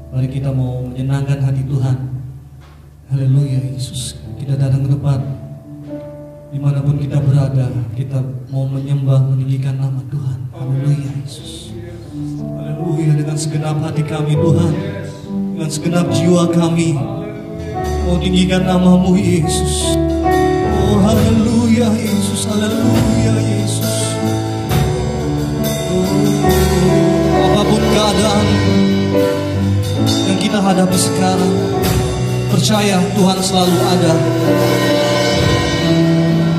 Mari kita mau menyenangkan hati Tuhan. Haleluya Yesus. Kita datang ke tempat dimanapun kita berada, kita mau menyembah, meninggikan nama Tuhan. Haleluya Yesus. Haleluya, dengan segenap hati kami Tuhan, dengan segenap jiwa kami mau tinggikan nama-Mu Yesus. Oh haleluya Yesus, haleluya Yesus. Oh, apapun keadaan yang kita hadapi sekarang, percaya Tuhan selalu ada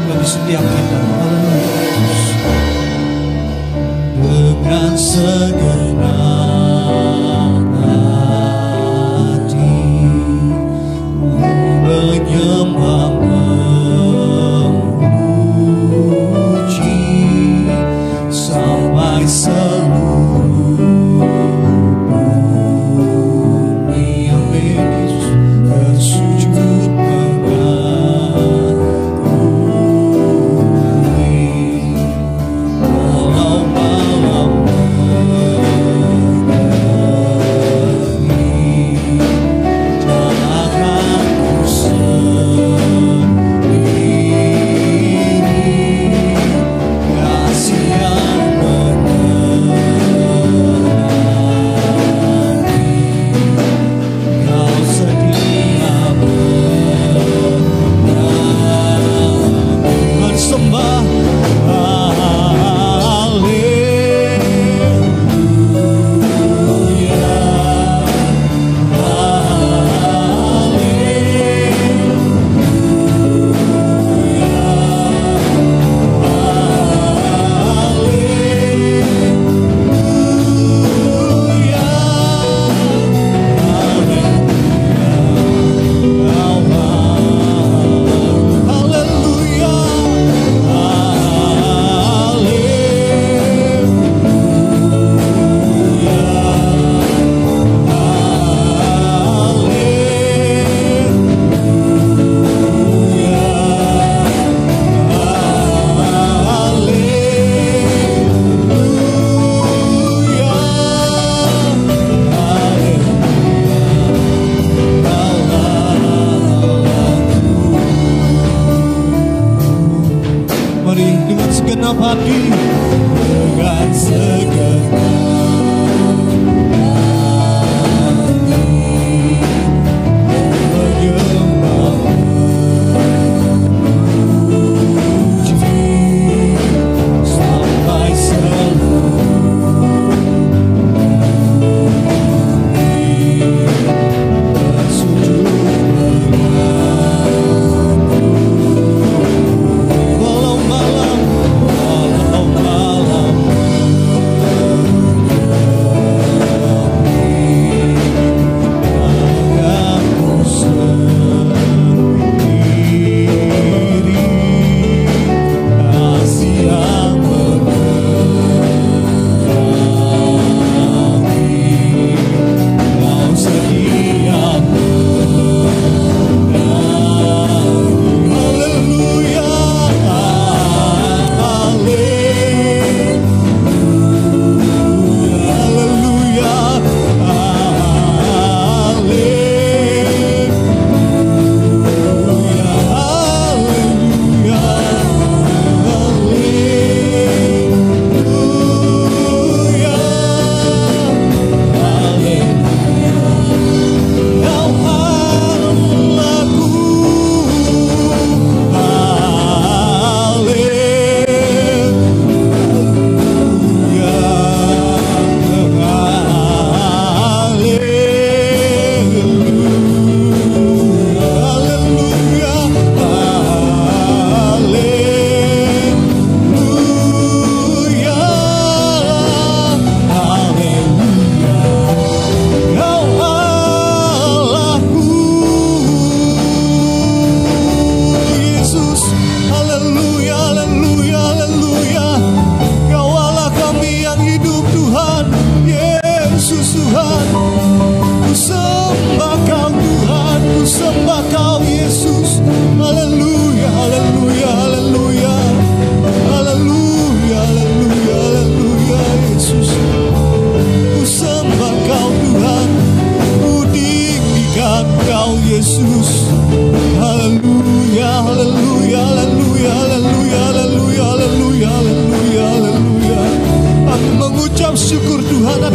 bagi setiap kita. Haleluya Yesus. Dengan segenap hati menyembah, memuji sampai seluruh bumi tersujud mengakui. Walau malam menerangi, takkan ku sendiri. Kasih yang menerangi, Kau setia bersembah. Mari dengan segenap hati, dengan segenap hati menyembah, memuji sampai seluruh bumi tersujud mengakui. Walau malam menerangi, takkan ku sendiri.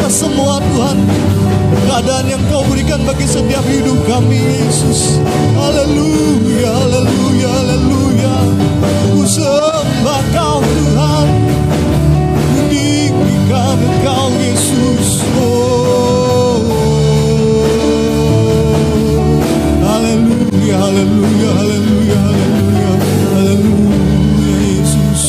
atas semua Tuhan keadaan yang Kau berikan bagi setiap hidup kami Yesus. Haleluya, haleluya, haleluya. Ku sembah Kau Tuhan, ku tinggikan Engkau Yesus. Oh, haleluya, haleluya, haleluya, haleluya, haleluya Yesus.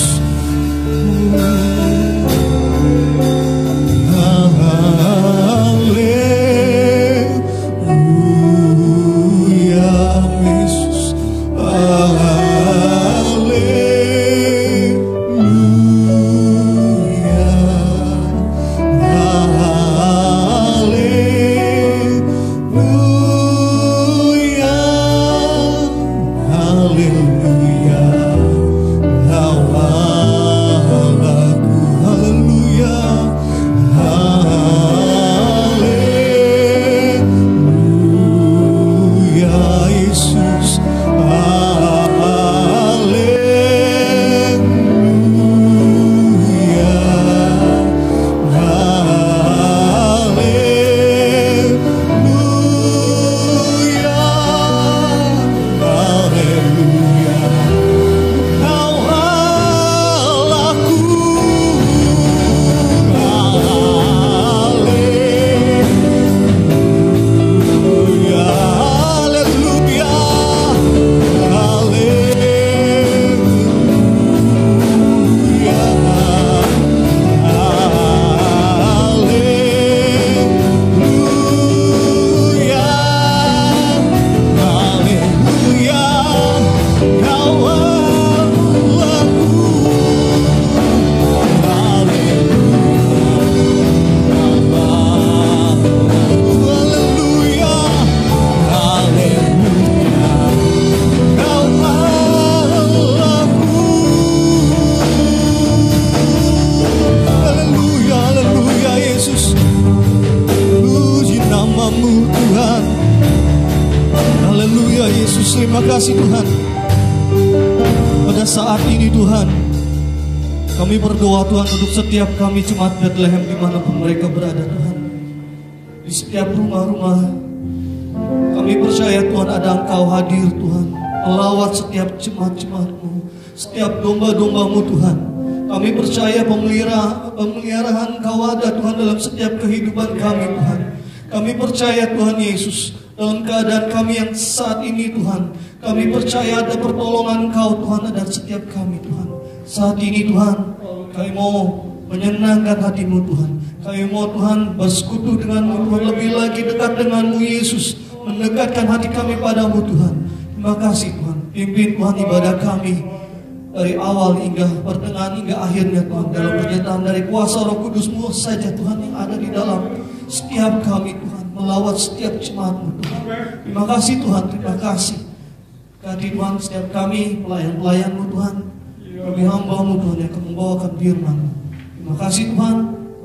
Terima kasih Tuhan. Pada saat ini Tuhan, kami berdoa Tuhan untuk setiap kami jemaat Bethlehem dimanapun mereka berada Tuhan. Di setiap rumah-rumah kami percaya Tuhan ada Engkau hadir Tuhan, melawat setiap jemaat-jemaat-Mu, setiap domba-domba-Mu Tuhan. Kami percaya pemeliharaan Engkau ada Tuhan dalam setiap kehidupan kami Tuhan. Kami percaya Tuhan Yesus, dalam keadaan kami yang saat ini Tuhan, kami percaya ada pertolongan Engkau Tuhan ada setiap kami Tuhan. Saat ini Tuhan, kami mau menyenangkan hati-Mu Tuhan. Kami mau Tuhan bersekutu dengan-Mu Tuhan, lebih lagi dekat dengan-Mu Yesus, mendekatkan hati kami padamu Tuhan. Terima kasih Tuhan, pimpin Tuhan ibadah kami dari awal hingga pertengahan hingga akhirnya Tuhan, dalam pernyataan dari kuasa Roh Kudus-Mu saja Tuhan yang ada di dalam setiap kami Tuhan, melawat setiap jemaat-Mu Tuhan. Terima kasih Tuhan, terima kasih. Ganti Tuhan setiap kami, pelayan-pelayan-Mu Tuhan, kami hamba-Mu Tuhan yang akan membawakan firman-Mu. Terima kasih Tuhan,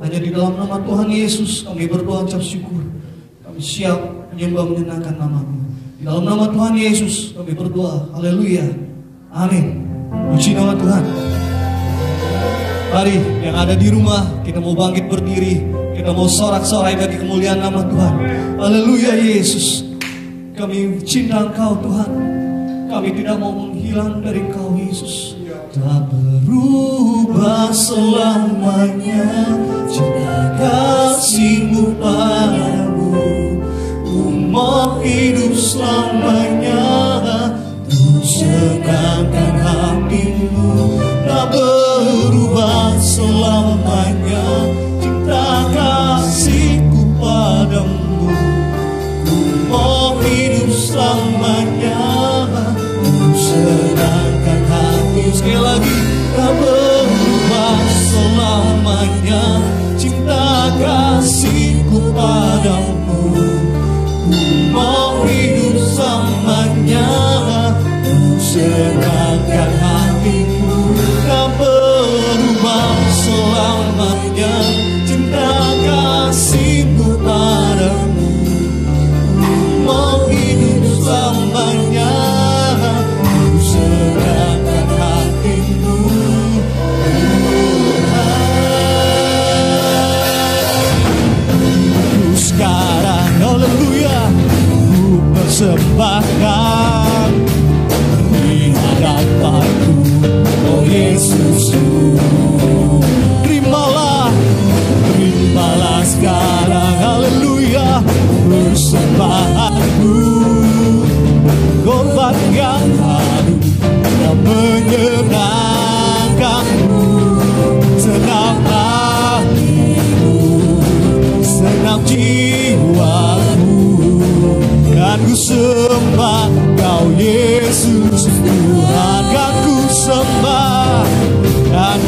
hanya di dalam nama Tuhan Yesus kami berdoa ucap syukur. Kami siap menyembah menyenangkan nama-Mu. Di dalam nama Tuhan Yesus kami berdoa, haleluya, amin. Puji nama Tuhan. Mari yang ada di rumah, kita mau bangkit berdiri, kita mau sorak-sorai bagi kemuliaan nama Tuhan. Haleluya Yesus. Kami cinta Engkau Tuhan, kami tidak mau menghilang dari Engkau Yesus. Tak berubah selamanya cinta kasih-Mu padamu. Mau hidup selamanya terus senangkan hatimu. Tak berubah selamanya cinta kasih-Ku padamu. Mau hidup selamanya terus senangkan hatimu. Sekali lagi, tak berubah selamanya cinta kasih-Ku padamu. Mau hidup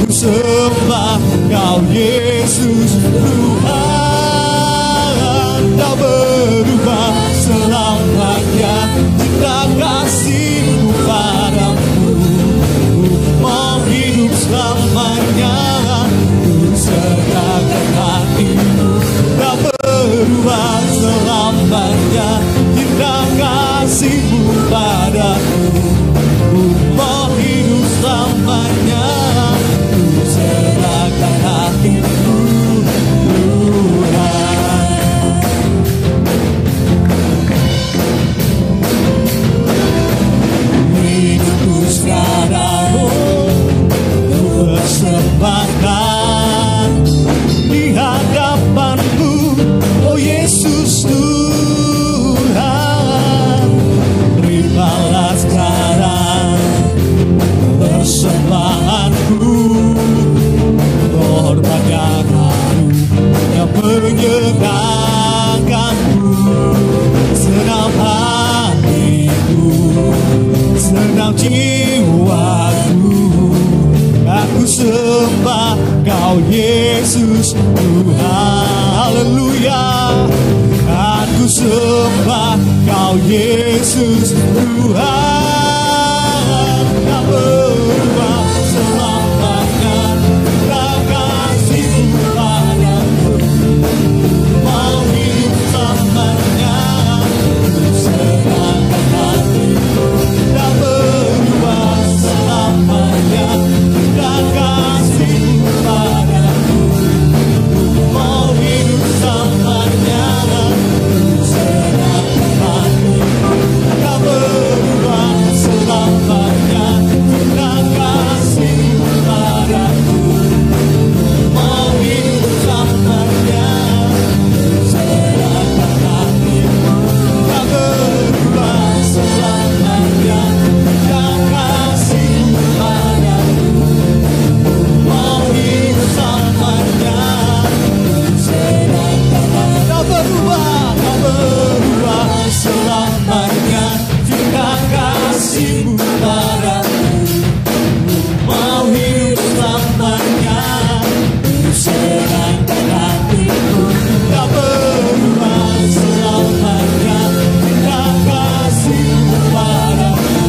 Aku sembah Kau Yesus Tuhan, Kau berubah selamanya. Cinta kasih-Mu padamu mau hidup selamanya. Ku serahkan hati-Mu, Kau berubah selamanya. Cinta kasih-Mu padaku mau hidup selamanya. Ku serahkan hati-Mu Tuhan. Hidupku sekarang ku persembahkan di hadapan-Mu, oh Yesus Tuhan. Terimalah sekarang persembahanku, korbannya Kau yang menyenangkan-Ku. Senang hatiku, senang jiwaku, aku sembah Kau Yesus Tuhan. Haleluya. Aku sembah Kau Yesus Tuhan. Kau berubah selamanya. Kau kasih-Mu padaku mau hidup selamanya. Ku serahkan hati-Mu, Kau berubah selamanya. Kau kasih-Mu padaku mau hidup selamanya. Ku serahkan hati-Mu, Kau berubah selamanya. Kau kasih-Mu padaku mau hidup selamanya. Ku serahkan hati-Mu, Kau berubah selamanya. Kau kasih-Mu padaku mau hidup selamanya. Ku serahkan hati-Mu, Kau berubah selamanya. Cinta kasih-Mu padaku mau hidup selamanya. Ku serahkan hati-Mu, Kau berubah selamanya. Cinta kasih-Mu padaku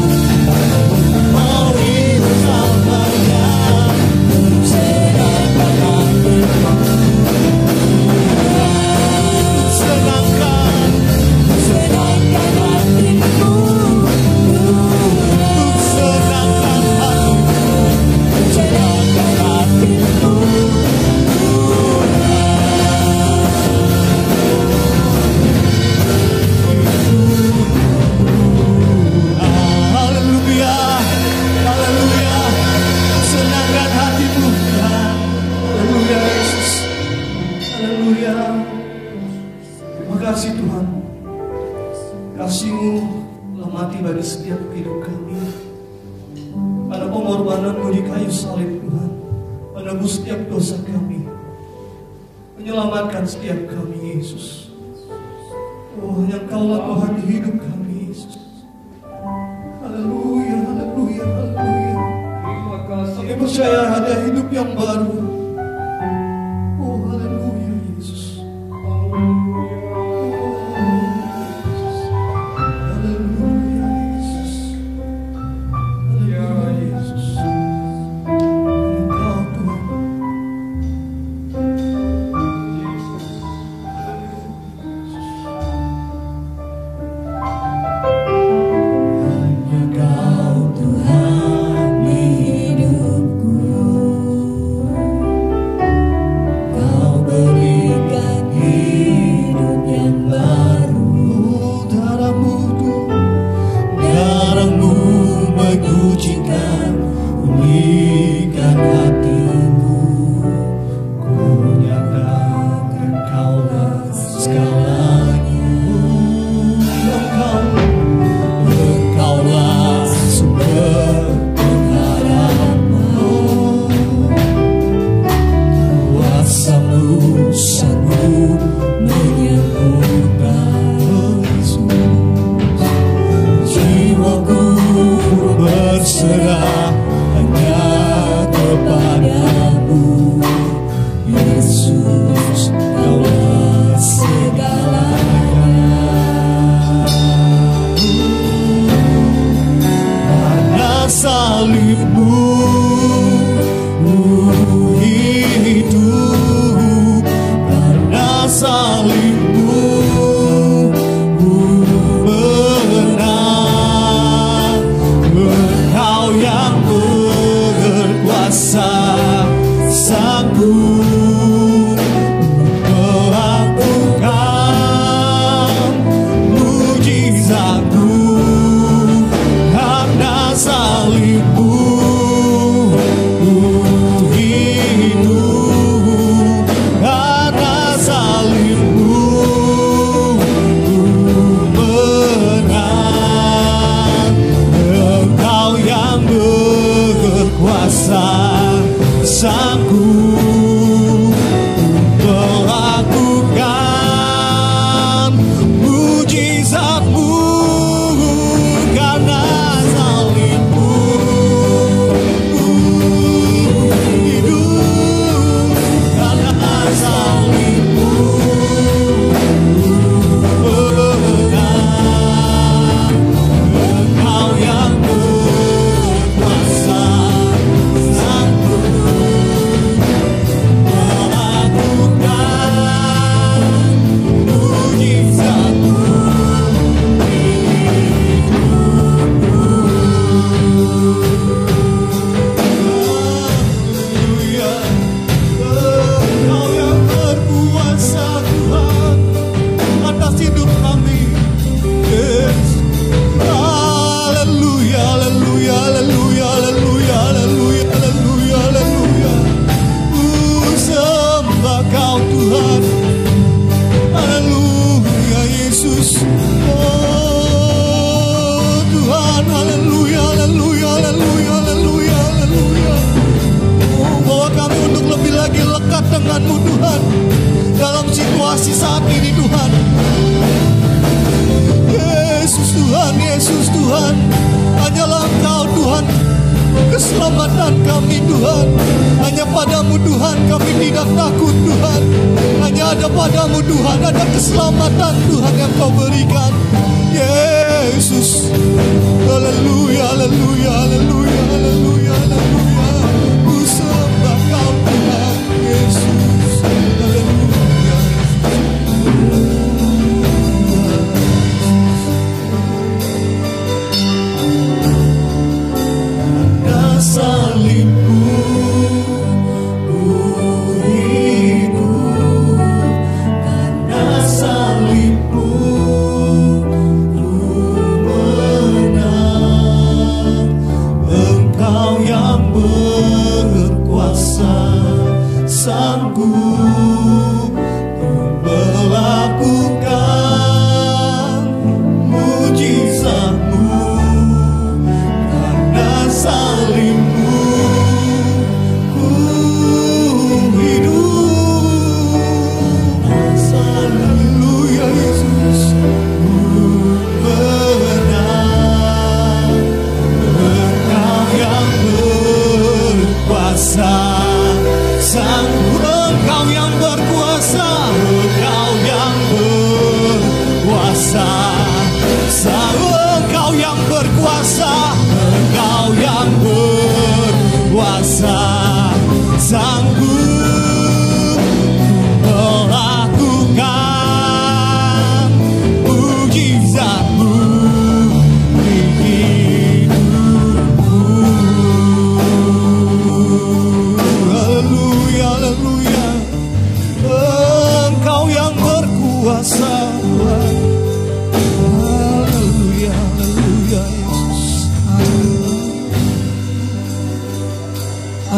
mau hidup selamanya. Ku serahkan hati-Mu, serahkan hati-Mu, serahkan hati-Mu, serahkan hati-Mu. Haleluya, haleluya. Senangkan hati-Mu Tuhan. Haleluya Yesus. Haleluya. Terima kasih Tuhan. Kasih-Mu telah mati bagi setiap hidup kami. Pada pengorbanan-Mu di kayu salib Tuhan, menebus setiap dosa kami, menyelamatkan setiap kami Yesus. Oh, yang Kau-lah Tuhan di hidup kami Yesus. Haleluya, haleluya, haleluya. Kami percaya ada hidup yang baru. Oh, haleluya Yesus. Haleluya Yesus. Haleluya Yesus. Engkau Tuhan. Hanya Kau Tuhan hidupku.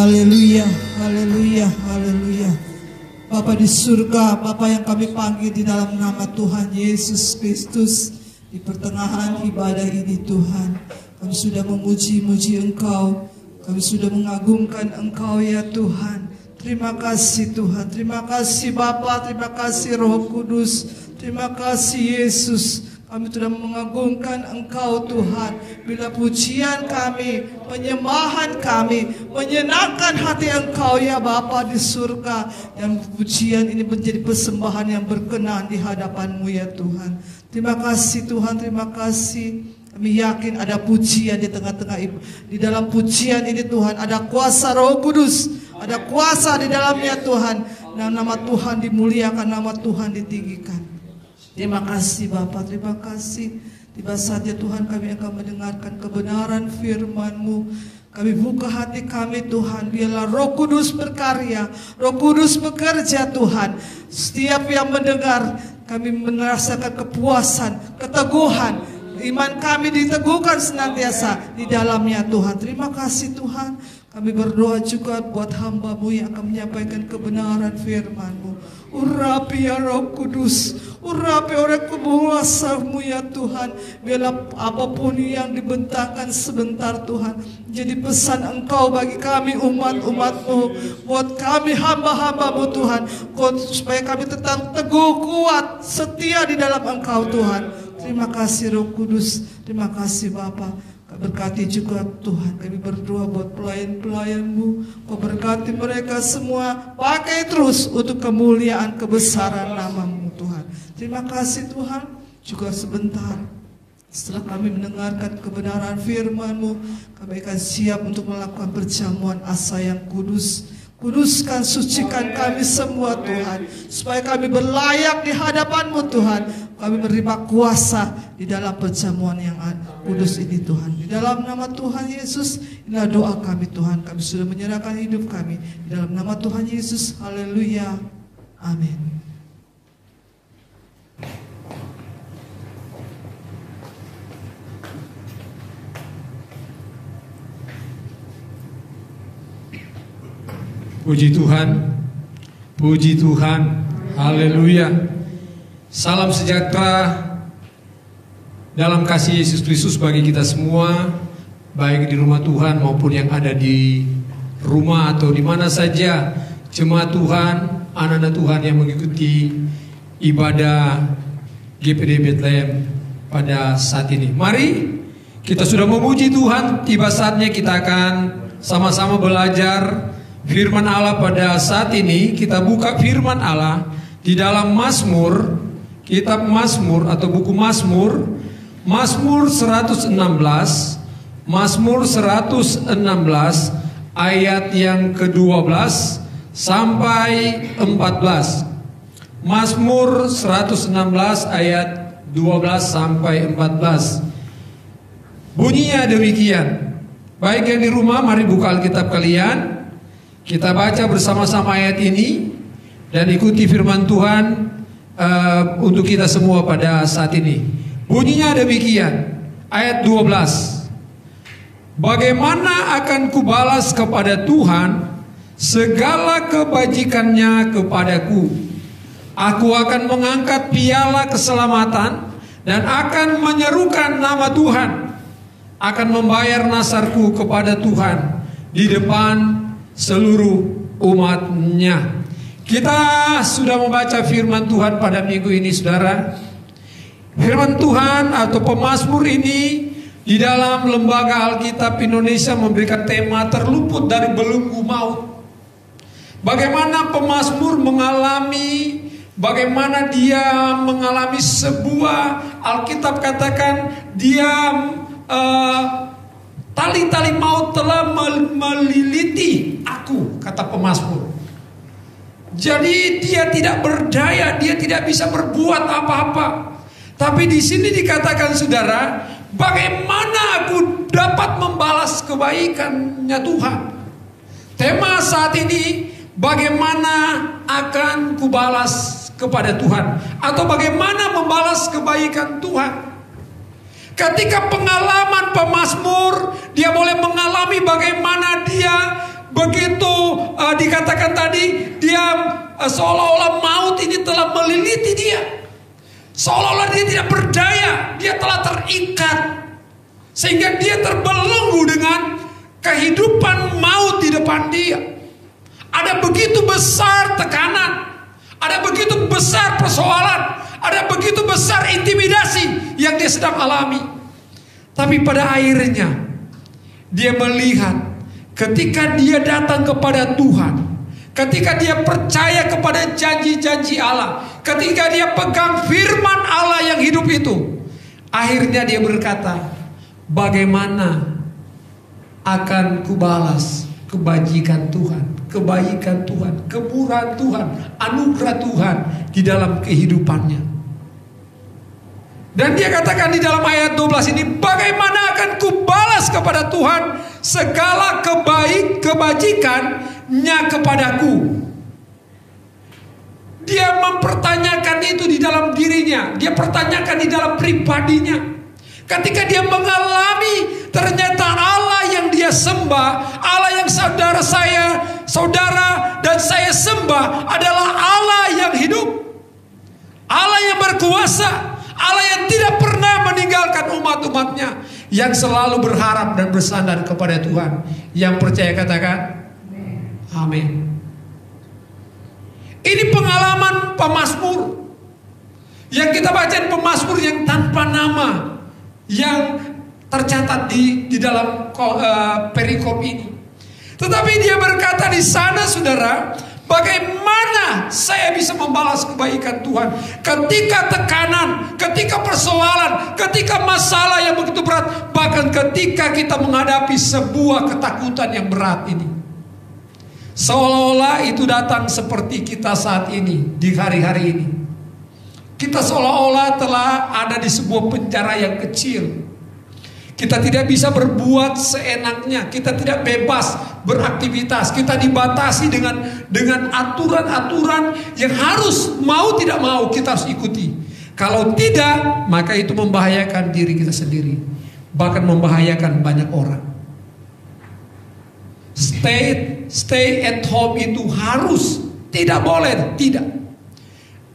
Haleluya, haleluya, haleluya. Bapa di surga, Bapa yang kami panggil di dalam nama Tuhan Yesus Kristus, di pertengahan ibadah ini Tuhan, kami sudah memuji-muji Engkau, kami sudah mengagungkan Engkau ya Tuhan. Terima kasih Tuhan, terima kasih Bapa, terima kasih Roh Kudus, terima kasih Yesus. Kami sudah mengagungkan Engkau Tuhan. Bila pujian kami, penyembahan kami menyenangkan hati Engkau ya Bapa di surga, dan pujian ini menjadi persembahan yang berkenan di hadapan-Mu ya Tuhan. Terima kasih Tuhan, terima kasih. Kami yakin ada pujian di tengah-tengah di dalam pujian ini Tuhan, ada kuasa Roh Kudus, ada kuasa di dalamnya Tuhan. Dan nama Tuhan dimuliakan, nama Tuhan ditinggikan. Terima kasih Bapa, terima kasih. Tiba saatnya Tuhan kami akan mendengarkan kebenaran firman-Mu. Kami buka hati kami Tuhan, biarlah Roh Kudus berkarya, Roh Kudus bekerja Tuhan. Setiap yang mendengar, kami merasakan kepuasan, keteguhan, iman kami diteguhkan senantiasa di dalamnya Tuhan. Terima kasih Tuhan. Kami berdoa juga buat hamba-Mu yang akan menyampaikan kebenaran firman-Mu. Urapi ya Roh Kudus, urapi oleh kuasa-Mu ya Tuhan. Biarlah apapun yang dibentangkan sebentar Tuhan, jadi pesan Engkau bagi kami umat-umat-Mu, buat kami hamba-hamba-Mu Tuhan, supaya kami tetap teguh, kuat, setia di dalam Engkau Tuhan. Terima kasih Roh Kudus, terima kasih Bapa. Berkati juga Tuhan, kami berdoa buat pelayan-pelayan-Mu, Kau berkati mereka semua, pakai terus untuk kemuliaan kebesaran nama-Mu Tuhan. Terima kasih Tuhan. Juga sebentar setelah kami mendengarkan kebenaran firman-Mu, kami akan siap untuk melakukan perjamuan asa yang kudus. Kuduskan, sucikan kami semua Tuhan, supaya kami berlayak di hadapan-Mu Tuhan. Kami menerima kuasa di dalam perjamuan yang kudus ini Tuhan. Di dalam nama Tuhan Yesus, inilah doa kami Tuhan. Kami sudah menyerahkan hidup kami di dalam nama Tuhan Yesus. Haleluya. Amin. Puji Tuhan, puji Tuhan, haleluya. Salam sejahtera dalam kasih Yesus Kristus bagi kita semua, baik di rumah Tuhan maupun yang ada di rumah atau di mana saja jemaat Tuhan, anak-anak Tuhan yang mengikuti ibadah GPD Bethlehem pada saat ini. Mari kita sudah memuji Tuhan, tiba saatnya kita akan sama-sama belajar firman Allah pada saat ini. Kita buka firman Allah di dalam Mazmur, kitab Mazmur atau buku Mazmur, Mazmur 116, Mazmur 116 ayat yang ke-12 sampai 14. Mazmur 116 ayat 12 sampai 14. Bunyinya demikian. Baik yang di rumah, mari buka Alkitab kalian. Kita baca bersama-sama ayat ini dan ikuti firman Tuhan untuk kita semua pada saat ini. Bunyinya demikian, ayat 12. Bagaimana akan kubalas kepada Tuhan segala kebajikannya kepadaku? Aku akan mengangkat piala keselamatan dan akan menyerukan nama Tuhan. Akan membayar nasarku kepada Tuhan di depan seluruh umatnya. Kita sudah membaca firman Tuhan pada minggu ini, saudara. Firman Tuhan atau pemazmur ini di dalam Lembaga Alkitab Indonesia memberikan tema terluput dari belenggu maut. Bagaimana pemazmur bagaimana dia mengalami sebuah, Alkitab katakan dia tali-tali maut telah meliliti aku, kata pemazmur. Jadi dia tidak berdaya, dia tidak bisa berbuat apa-apa. Tapi di sini dikatakan, saudara, bagaimana aku dapat membalas kebaikannya Tuhan? Tema saat ini, bagaimana akan kubalas kepada Tuhan, atau bagaimana membalas kebaikan Tuhan? Ketika pengalaman pemazmur, dia boleh mengalami bagaimana dia begitu dikatakan tadi, dia seolah-olah maut ini telah meliliti dia. Seolah-olah dia tidak berdaya, dia telah terikat, sehingga dia terbelenggu dengan kehidupan maut di depan dia. Ada begitu besar tekanan, ada begitu besar persoalan, ada begitu besar intimidasi yang dia sedang alami. Tapi pada akhirnya dia melihat, ketika dia datang kepada Tuhan, ketika dia percaya kepada janji-janji Allah, ketika dia pegang firman Allah yang hidup itu, akhirnya dia berkata, bagaimana akan kubalas kebajikan Tuhan, kebaikan Tuhan, kemurahan Tuhan, anugerah Tuhan di dalam kehidupannya. Dan dia katakan di dalam ayat 12 ini, bagaimana akan kubalas kepada Tuhan segala kebajikannya kepadaku. Dia mempertanyakan itu di dalam dirinya. Dia pertanyakan di dalam pribadinya. Ketika dia mengalami ternyata Allah yang dia sembah, Allah yang saudara dan saya sembah adalah Allah yang hidup, Allah yang berkuasa, Allah yang tidak pernah meninggalkan umat-umatnya, yang selalu berharap dan bersandar kepada Tuhan. Yang percaya katakan amin. Ini pengalaman pemazmur yang kita baca, pemazmur yang tanpa nama yang tercatat di dalam perikop ini. Tetapi dia berkata di sana, saudara, bagaimana saya bisa membalas kebaikan Tuhan ketika tekanan, ketika persoalan, ketika masalah yang begitu berat, bahkan ketika kita menghadapi sebuah ketakutan yang berat ini. Seolah-olah itu datang seperti kita saat ini, di hari-hari ini. Kita seolah-olah telah ada di sebuah penjara yang kecil. Kita tidak bisa berbuat seenaknya, kita tidak bebas beraktivitas, kita dibatasi dengan aturan-aturan yang harus mau tidak mau kita harus ikuti. Kalau tidak, maka itu membahayakan diri kita sendiri, bahkan membahayakan banyak orang. Stay at home itu harus, tidak boleh, tidak.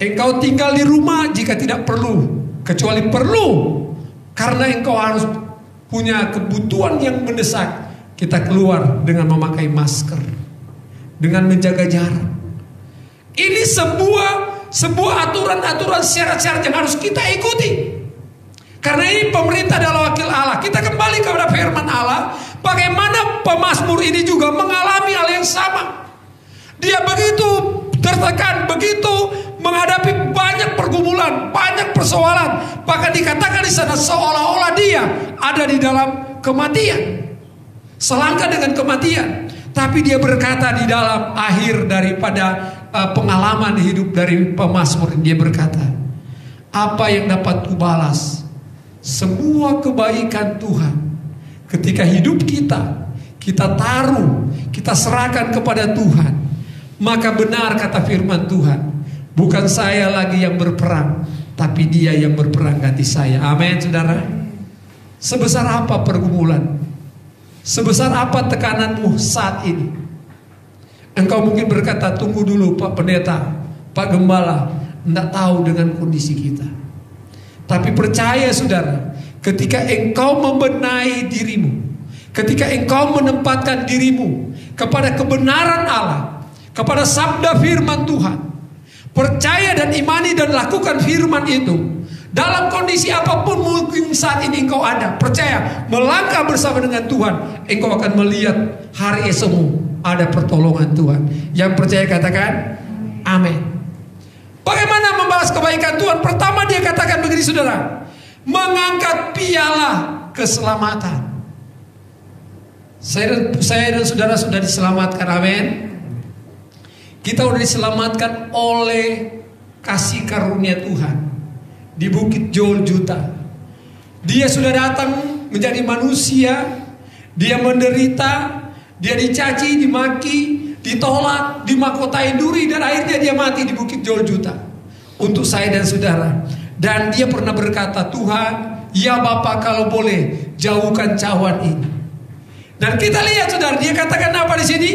Engkau tinggal di rumah jika tidak perlu, kecuali perlu karena engkau harus punya kebutuhan yang mendesak. Kita keluar dengan memakai masker, dengan menjaga jarak. Ini sebuah aturan-aturan, syarat-syarat yang harus kita ikuti. Karena ini pemerintah adalah wakil Allah. Kita kembali kepada firman Allah. Bagaimana pemazmur ini juga mengalami hal yang sama. Dia begitu tertekan, begitu menghadapi banyak pergumulan, banyak persoalan. Bahkan dikatakan di sana seolah-olah dia ada di dalam kematian, selangkah dengan kematian. Tapi dia berkata di dalam akhir daripada pengalaman hidup dari pemazmur, dia berkata, apa yang dapat kubalas semua kebaikan Tuhan ketika hidup kita taruh, kita serahkan kepada Tuhan. Maka benar kata firman Tuhan, bukan saya lagi yang berperang, tapi Dia yang berperang ganti saya. Amin, saudara. Sebesar apa pergumulan, sebesar apa tekananmu saat ini, engkau mungkin berkata, tunggu dulu Pak Pendeta, Pak Gembala, tidak tahu dengan kondisi kita. Tapi percaya saudara, ketika engkau membenahi dirimu, ketika engkau menempatkan dirimu kepada kebenaran Allah, kepada sabda firman Tuhan, percaya dan imani dan lakukan firman itu, dalam kondisi apapun mungkin saat ini engkau ada, percaya, melangkah bersama dengan Tuhan, engkau akan melihat hari esokmu ada pertolongan Tuhan. Yang percaya katakan amin. Bagaimana membalas kebaikan Tuhan? Pertama dia katakan begini saudara, mengangkat piala keselamatan. Saya dan saudara sudah diselamatkan, amin. Kita sudah diselamatkan oleh kasih karunia Tuhan di Bukit Golgota. Dia sudah datang menjadi manusia, dia menderita, dia dicaci, dimaki, ditolak, dimahkotai duri, dan akhirnya dia mati di Bukit Golgota untuk saya dan saudara. Dan dia pernah berkata, Tuhan, ya Bapa kalau boleh jauhkan cawan ini. Dan kita lihat saudara, dia katakan apa di sini?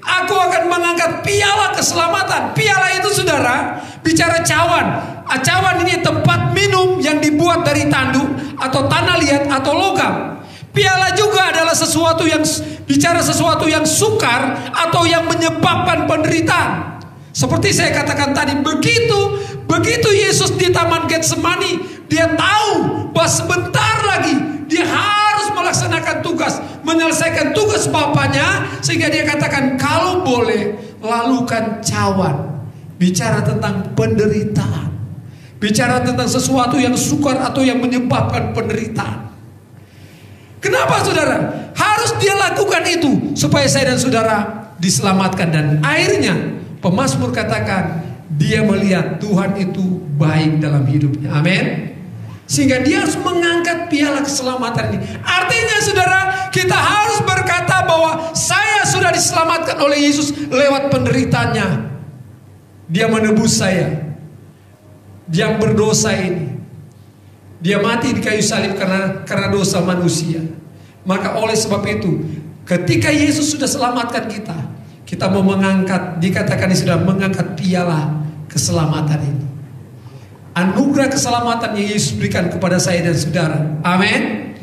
Aku akan mengangkat piala keselamatan. Piala itu saudara bicara cawan. Cawan ini tempat minum yang dibuat dari tanduk atau tanah liat atau logam. Piala juga adalah sesuatu yang bicara sesuatu yang sukar atau yang menyebabkan penderitaan. Seperti saya katakan tadi, begitu Yesus di Taman Getsemani, dia tahu bahwa sebentar lagi dia harus melaksanakan tugas, menyelesaikan tugas Bapaknya, sehingga dia katakan kalau boleh lalukan cawan. Bicara tentang penderitaan, bicara tentang sesuatu yang sukar atau yang menyebabkan penderitaan. Kenapa saudara? Harus dia lakukan itu supaya saya dan saudara diselamatkan. Dan akhirnya pemazmur katakan dia melihat Tuhan itu baik dalam hidupnya. Amin. Sehingga dia harus mengangkat piala keselamatan ini. Artinya saudara, kita harus berkata bahwa saya sudah diselamatkan oleh Yesus lewat penderitaannya. Dia menebus saya yang berdosa ini. Dia mati di kayu salib karena dosa manusia. Maka oleh sebab itu, ketika Yesus sudah selamatkan kita, kita mau mengangkat, dikatakan dia sudah mengangkat piala keselamatan ini. Anugerah keselamatan yang Yesus berikan kepada saya dan saudara. Amin.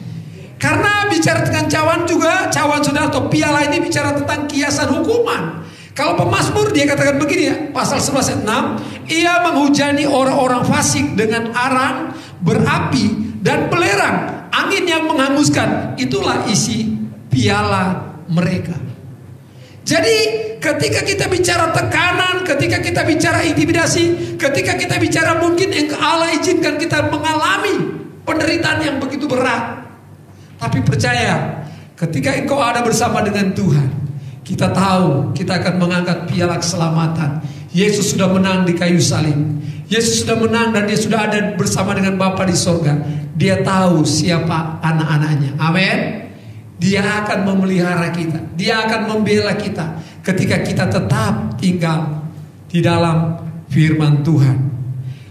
Karena bicara tentang cawan juga, cawan saudara atau piala ini bicara tentang kiasan hukuman. Kalau pemazmur dia katakan begini ya, pasal 11 ayat 6, ia menghujani orang-orang fasik dengan arang, berapi dan belerang, angin yang menghanguskan. Itulah isi piala mereka. Jadi ketika kita bicara tekanan, ketika kita bicara intimidasi, ketika kita bicara mungkin yang Allah izinkan kita mengalami penderitaan yang begitu berat, tapi percaya ketika engkau ada bersama dengan Tuhan, kita tahu kita akan mengangkat piala keselamatan. Yesus sudah menang di kayu salib. Yesus sudah menang dan dia sudah ada bersama dengan Bapa di sorga. Dia tahu siapa anak-anaknya. Amin. Dia akan memelihara kita. Dia akan membela kita ketika kita tetap tinggal di dalam firman Tuhan.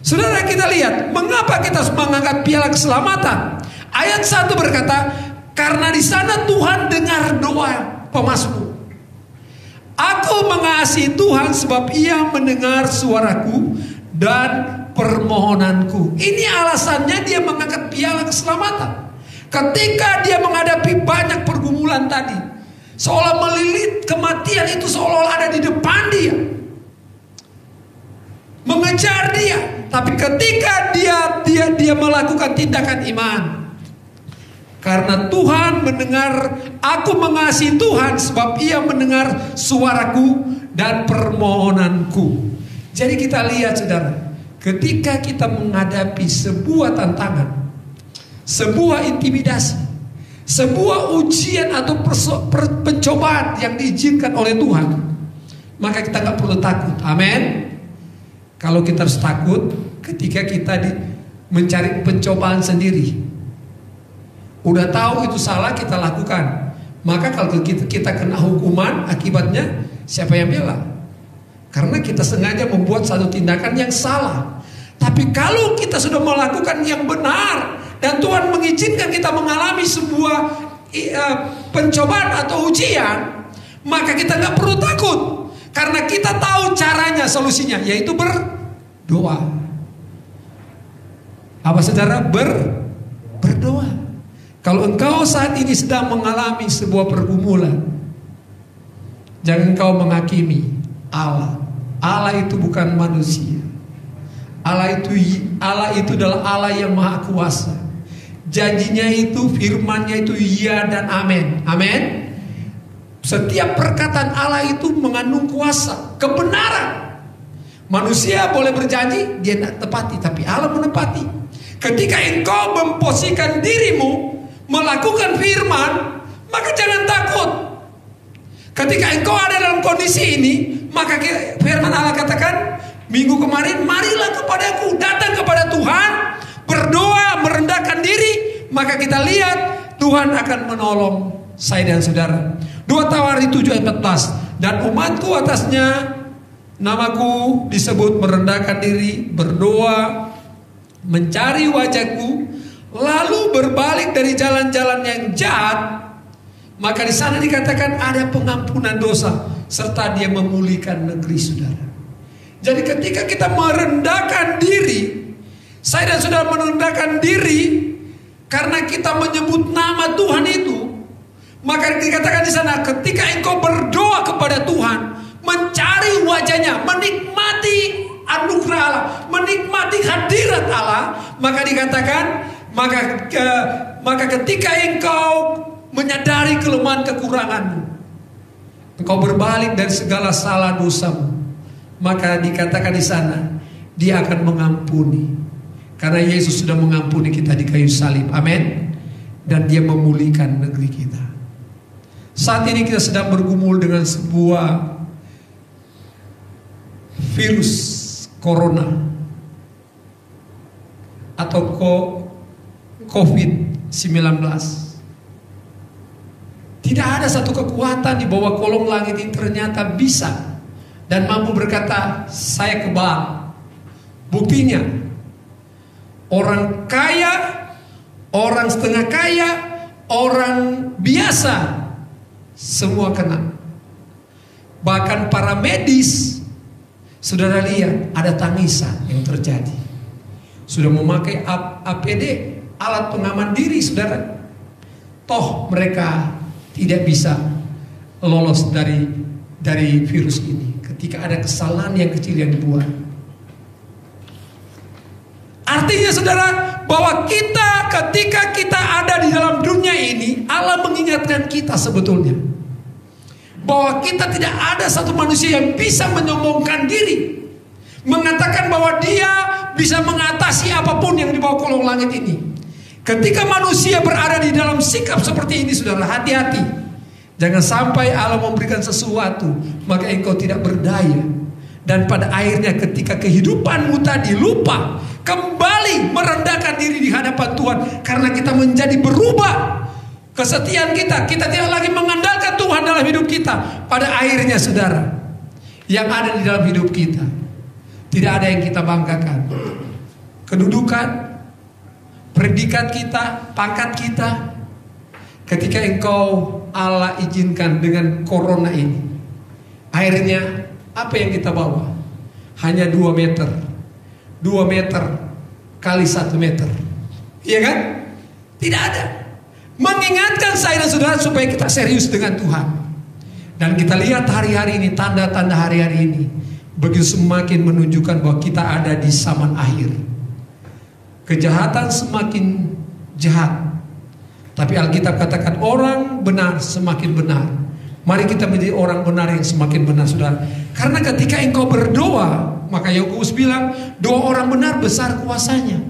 Saudara, kita lihat mengapa kita harus mengangkat piala keselamatan. Ayat 1 berkata, karena di sana Tuhan dengar doa pemazmur. Aku mengasihi Tuhan sebab ia mendengar suaraku dan permohonanku. Ini alasannya dia mengangkat piala keselamatan. Ketika dia menghadapi banyak pergumulan tadi, seolah melilit kematian itu seolah ada di depan dia, mengejar dia. Tapi ketika dia melakukan tindakan iman, karena Tuhan mendengar, aku mengasihi Tuhan sebab ia mendengar suaraku dan permohonanku. Jadi kita lihat saudara, ketika kita menghadapi sebuah tantangan, sebuah intimidasi, sebuah ujian atau pencobaan yang diizinkan oleh Tuhan, maka kita gak perlu takut. Amin. Kalau kita harus takut ketika kita mencari pencobaan sendiri, udah tahu itu salah kita lakukan, maka kalau kita kena hukuman, akibatnya siapa yang bela? Karena kita sengaja membuat satu tindakan yang salah. Tapi kalau kita sudah melakukan yang benar dan Tuhan mengizinkan kita mengalami sebuah pencobaan atau ujian, maka kita gak perlu takut. Karena kita tahu caranya, solusinya, yaitu berdoa. Apa saudara? Berdoa. Kalau engkau saat ini sedang mengalami sebuah pergumulan, jangan engkau menghakimi Allah. Allah itu bukan manusia. Allah itu adalah Allah yang maha kuasa. Janjinya itu, firmannya itu iya dan amin. Amin. Setiap perkataan Allah itu mengandung kuasa, kebenaran. Manusia boleh berjanji, dia tidak tepati, tapi Allah menepati. Ketika engkau memposisikan dirimu melakukan firman, maka jangan takut. Ketika engkau ada dalam kondisi ini, maka firman Allah katakan minggu kemarin, marilah kepadaku, datang kepada Tuhan, berdoa, merendahkan diri, maka kita lihat Tuhan akan menolong saya dan saudara. 2 Tawari 7 ayat 14, dan umatku atasnya namaku disebut merendahkan diri, berdoa, mencari wajahku, lalu berbalik dari jalan-jalan yang jahat, maka di sana dikatakan ada pengampunan dosa serta dia memulihkan negeri saudara. Jadi ketika kita merendahkan diri, saya dan saudara merendahkan diri karena kita menyebut nama Tuhan itu, maka dikatakan di sana ketika engkau berdoa kepada Tuhan, mencari wajahnya, menikmati anugerah Allah, menikmati hadirat Allah, maka dikatakan maka ketika engkau menyadari kelemahan kekuranganmu, engkau berbalik dari segala salah dosamu, maka dikatakan di sana dia akan mengampuni. Karena Yesus sudah mengampuni kita di kayu salib. Amin. Dan dia memulihkan negeri kita. Saat ini kita sedang bergumul dengan sebuah virus corona atau COVID-19. Tidak ada satu kekuatan di bawah kolong langit ini ternyata bisa dan mampu berkata, saya kebal. Buktinya, orang kaya, orang setengah kaya, orang biasa, semua kena. Bahkan para medis, saudara lihat ada tangisan yang terjadi. Sudah memakai APD, alat pengaman diri, saudara. Toh mereka tidak bisa lolos dari virus ini ketika ada kesalahan yang kecil yang dibuat. Artinya saudara, bahwa kita ketika kita ada di dalam dunia ini, Allah mengingatkan kita sebetulnya bahwa kita tidak ada satu manusia yang bisa menyombongkan diri, mengatakan bahwa dia bisa mengatasi apapun yang di bawah kolong langit ini. Ketika manusia berada di dalam sikap seperti ini, saudara, hati-hati. Jangan sampai Allah memberikan sesuatu maka engkau tidak berdaya, dan pada akhirnya ketika kehidupanmu tadi lupa, kembali merendahkan diri di hadapan Tuhan karena kita menjadi berubah. Kesetiaan kita tidak lagi mengandalkan Tuhan dalam hidup kita. Pada akhirnya saudara, yang ada di dalam hidup kita tidak ada yang kita banggakan. Kedudukan, predikat kita, pangkat kita. Ketika engkau Allah izinkan dengan corona ini, akhirnya apa yang kita bawa? Hanya 2 meter. 2 meter kali 1 meter. Iya kan? Tidak ada. Mengingatkan saya dan saudara supaya kita serius dengan Tuhan. Dan kita lihat hari-hari ini, tanda-tanda hari-hari ini begitu semakin menunjukkan bahwa kita ada di zaman akhir. Kejahatan semakin jahat, tapi Alkitab katakan orang benar semakin benar. Mari kita menjadi orang benar yang semakin benar, saudara. Karena ketika engkau berdoa, maka Yakobus bilang, doa orang benar besar kuasanya,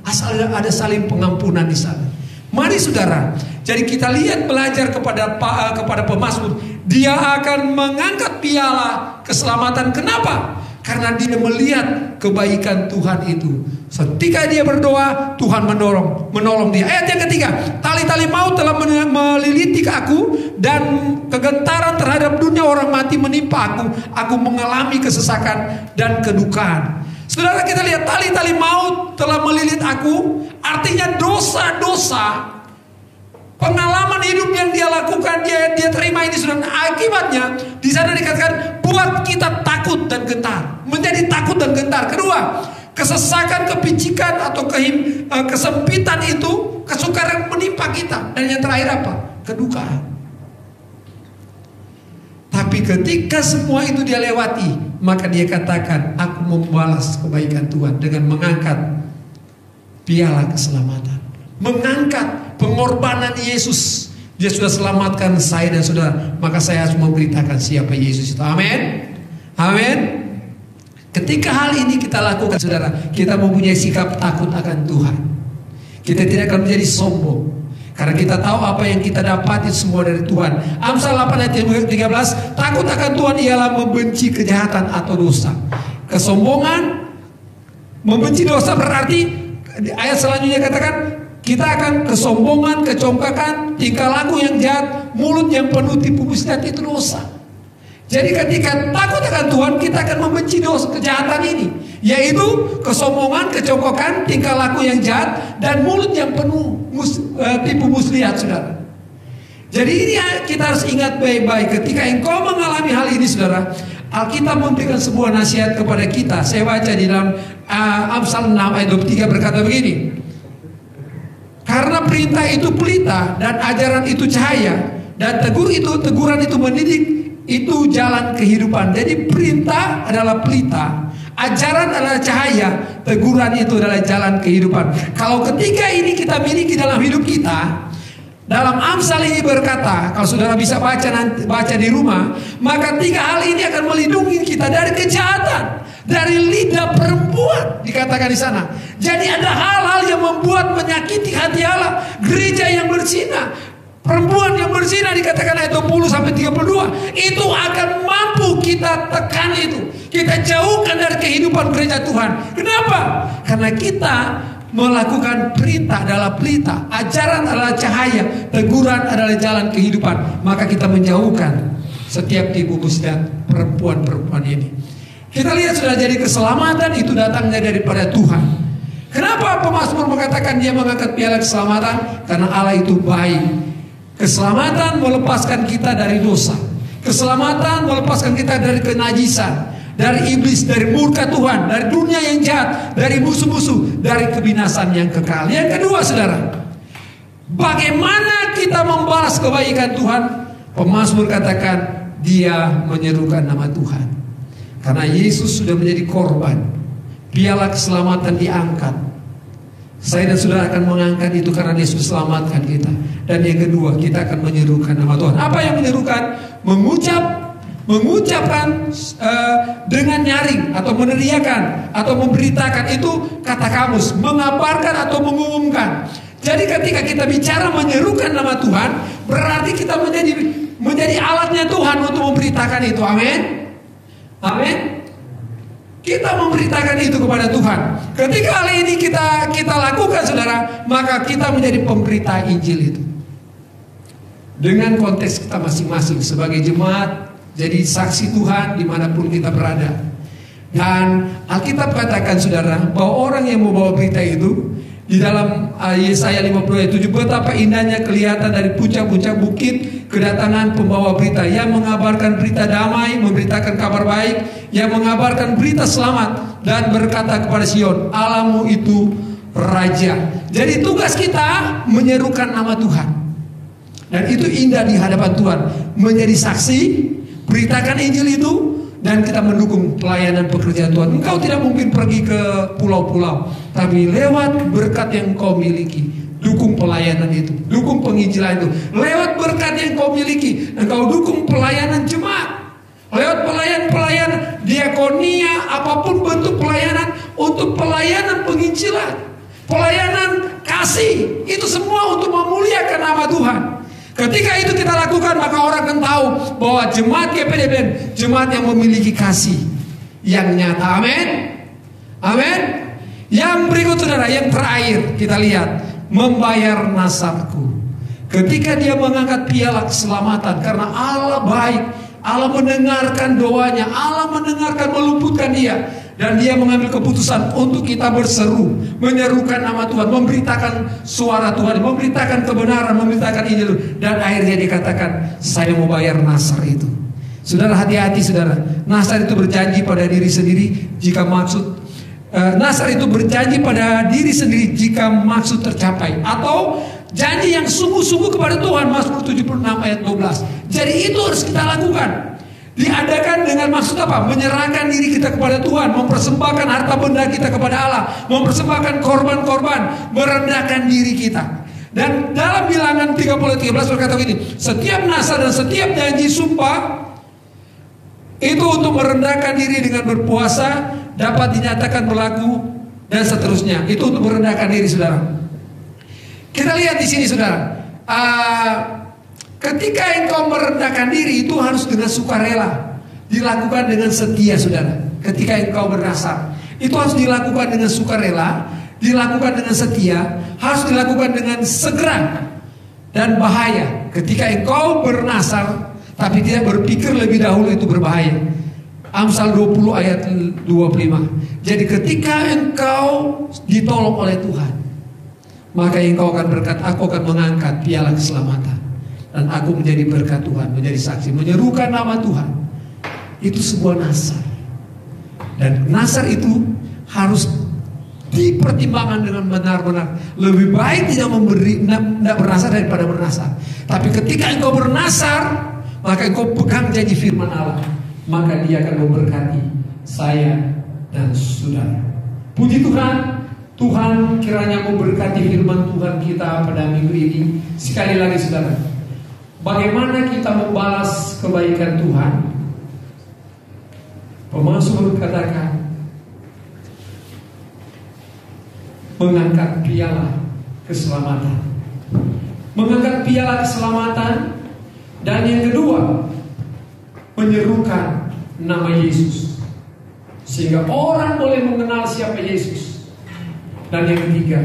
asal ada saling pengampunan di sana. Mari saudara, jadi kita lihat belajar kepada pemazmur, dia akan mengangkat piala keselamatan. Kenapa? Karena dia melihat kebaikan Tuhan itu. Ketika dia berdoa, Tuhan menolong dia. Ayat yang ketiga, tali-tali maut telah melilitik aku, dan kegentaran terhadap dunia orang mati menimpa aku. Aku mengalami kesesakan dan kedukaan. Saudara, kita lihat tali-tali maut telah melilit aku, artinya dosa-dosa, pengalaman hidup yang dia lakukan, dia terima ini, saudara. Akibatnya di sana dikatakan buat kita takut dan gentar, menjadi takut dan gentar. Kedua, kesesakan, kepicikan atau kesempitan itu, kesukaran menimpa kita. Dan yang terakhir apa? Kedukaan. Tapi ketika semua itu dia lewati, maka dia katakan, aku membalas kebaikan Tuhan dengan mengangkat piala keselamatan, mengangkat pengorbanan Yesus. Dia sudah selamatkan saya dan saudara, maka saya harus memberitakan siapa Yesus itu. Amin. Amin. Ketika hal ini kita lakukan, saudara, kita mempunyai sikap takut akan Tuhan. Kita tidak akan menjadi sombong, karena kita tahu apa yang kita dapati semua dari Tuhan. Amsal 8 ayat 13, takut akan Tuhan ialah membenci kejahatan atau dosa. Kesombongan, membenci dosa berarti ayat selanjutnya katakan, kita akan kesombongan, kecongkakan, tingkah laku yang jahat, mulut yang penuh tipu muslihat, itu dosa. Jadi ketika takut akan Tuhan, kita akan membenci dosa kejahatan ini, yaitu kesombongan, kecongkakan, tingkah laku yang jahat, dan mulut yang penuh tipu muslihat, saudara. Jadi ini kita harus ingat baik-baik. Ketika engkau mengalami hal ini, saudara, Alkitab memberikan sebuah nasihat kepada kita. Saya baca di dalam Amsal 6 ayat 23 berkata begini, karena perintah itu pelita dan ajaran itu cahaya, dan teguran itu mendidik, itu jalan kehidupan. Jadi perintah adalah pelita, ajaran adalah cahaya, teguran itu adalah jalan kehidupan. Kalau ketika ini kita miliki dalam hidup kita, dalam Amsal ini berkata, kalau saudara bisa baca di rumah, maka 3 hal ini akan melindungi kita dari kejahatan, dari lidah perempuan, dikatakan di sana. Jadi ada hal-hal yang membuat menyakiti hati Allah. Gereja yang berzina, perempuan yang berzina, dikatakan ayat 20 sampai 32, itu akan mampu kita tekan itu, kita jauhkan dari kehidupan gereja Tuhan. Kenapa? Karena kita melakukan perintah adalah pelita, ajaran adalah cahaya, teguran adalah jalan kehidupan, maka kita menjauhkan setiap tipu muslihat perempuan-perempuan ini. Kita lihat sudah jadi keselamatan itu datangnya daripada Tuhan. Kenapa pemazmur mengatakan dia mengangkat piala keselamatan? Karena Allah itu baik. Keselamatan melepaskan kita dari dosa. Keselamatan melepaskan kita dari kenajisan, dari iblis, dari murka Tuhan, dari dunia yang jahat, dari musuh-musuh, dari kebinasan yang kekal. Yang kedua, saudara, bagaimana kita membalas kebaikan Tuhan? Pemazmur katakan dia menyerukan nama Tuhan. Karena Yesus sudah menjadi korban, piala keselamatan diangkat. Saya dan saudara akan mengangkat itu karena Yesus selamatkan kita. Dan yang kedua, kita akan menyerukan nama Tuhan. Apa yang menyerukan? Mengucapkan dengan nyaring atau meneriakan atau memberitakan, itu kata kamus, mengabarkan atau mengumumkan. Jadi ketika kita bicara menyerukan nama Tuhan, berarti kita menjadi alatnya Tuhan untuk memberitakan itu. Amin. Amin. Kita memberitakan itu kepada Tuhan. Ketika hal ini kita lakukan, saudara, maka kita menjadi pemberita Injil itu. Dengan konteks kita masing-masing sebagai jemaat, jadi saksi Tuhan dimanapun kita berada. Dan Alkitab katakan, saudara, bahwa orang yang membawa berita itu, di dalam Yesaya 50 ayat 7, betapa indahnya kelihatan dari puncak-puncak bukit kedatangan pembawa berita yang mengabarkan berita damai, memberitakan kabar baik, yang mengabarkan berita selamat dan berkata kepada Sion, Allahmu itu Raja. Jadi tugas kita menyerukan nama Tuhan. Dan itu indah di hadapan Tuhan, menjadi saksi, beritakan Injil itu, dan kita mendukung pelayanan pekerjaan Tuhan. Engkau tidak mungkin pergi ke pulau-pulau, tapi lewat berkat yang engkau miliki, dukung pelayanan itu, dukung penginjilan itu. Lewat berkat yang engkau miliki, engkau dukung pelayanan jemaat. Lewat pelayanan diakonia, apapun bentuk pelayanan, untuk pelayanan penginjilan, pelayanan kasih, itu semua untuk memuliakan nama Tuhan. Ketika itu kita lakukan, maka orang akan tahu bahwa jemaat GPDBN jemaat yang memiliki kasih yang nyata. Amin. Amin. Yang berikut, saudara, yang terakhir kita lihat, membayar nasabku. Ketika dia mengangkat piala keselamatan, karena Allah baik, Allah mendengarkan doanya, Allah mendengarkan meluputkan dia, dan dia mengambil keputusan untuk kita berseru, menyerukan nama Tuhan, memberitakan suara Tuhan, memberitakan kebenaran, memberitakan Injil, dan akhirnya dikatakan, saya mau bayar nasar itu. Saudara, hati-hati, saudara. Nasar itu berjanji pada diri sendiri jika maksud nasar itu berjanji pada diri sendiri jika maksud tercapai, atau janji yang sungguh-sungguh kepada Tuhan. Mazmur 76 ayat 12. Jadi itu harus kita lakukan. Diadakan dengan maksud apa? Menyerahkan diri kita kepada Tuhan, mempersembahkan harta benda kita kepada Allah, mempersembahkan korban-korban, merendahkan diri kita. Dan dalam Bilangan 30:13 berkata begini, setiap nasar dan setiap janji sumpah itu untuk merendahkan diri dengan berpuasa dapat dinyatakan berlaku, dan seterusnya. Itu untuk merendahkan diri, saudara. Kita lihat di sini, saudara. Ketika engkau merendahkan diri, itu harus dengan sukarela, dilakukan dengan setia, saudara. Ketika engkau bernasar, itu harus dilakukan dengan sukarela, dilakukan dengan setia, harus dilakukan dengan segera. Dan bahaya ketika engkau bernasar tapi tidak berpikir lebih dahulu, itu berbahaya. Amsal 20 ayat 25. Jadi ketika engkau ditolong oleh Tuhan, maka engkau akan berkata, aku akan mengangkat piala keselamatan, dan aku menjadi berkat Tuhan, menjadi saksi, menyerukan nama Tuhan. Itu sebuah nasar. Dan nasar itu harus dipertimbangkan dengan benar-benar. Lebih baik tidak bernasar daripada bernasar. Tapi ketika engkau bernasar, maka engkau pegang janji firman Allah, maka dia akan memberkati saya dan saudara. Puji Tuhan. Tuhan kiranya memberkati firman Tuhan kita pada minggu ini. Sekali lagi, saudara, bagaimana kita membalas kebaikan Tuhan? Pemazmur katakan, mengangkat piala keselamatan. Mengangkat piala keselamatan. Dan yang kedua, menyerukan nama Yesus, sehingga orang boleh mengenal siapa Yesus. Dan yang ketiga,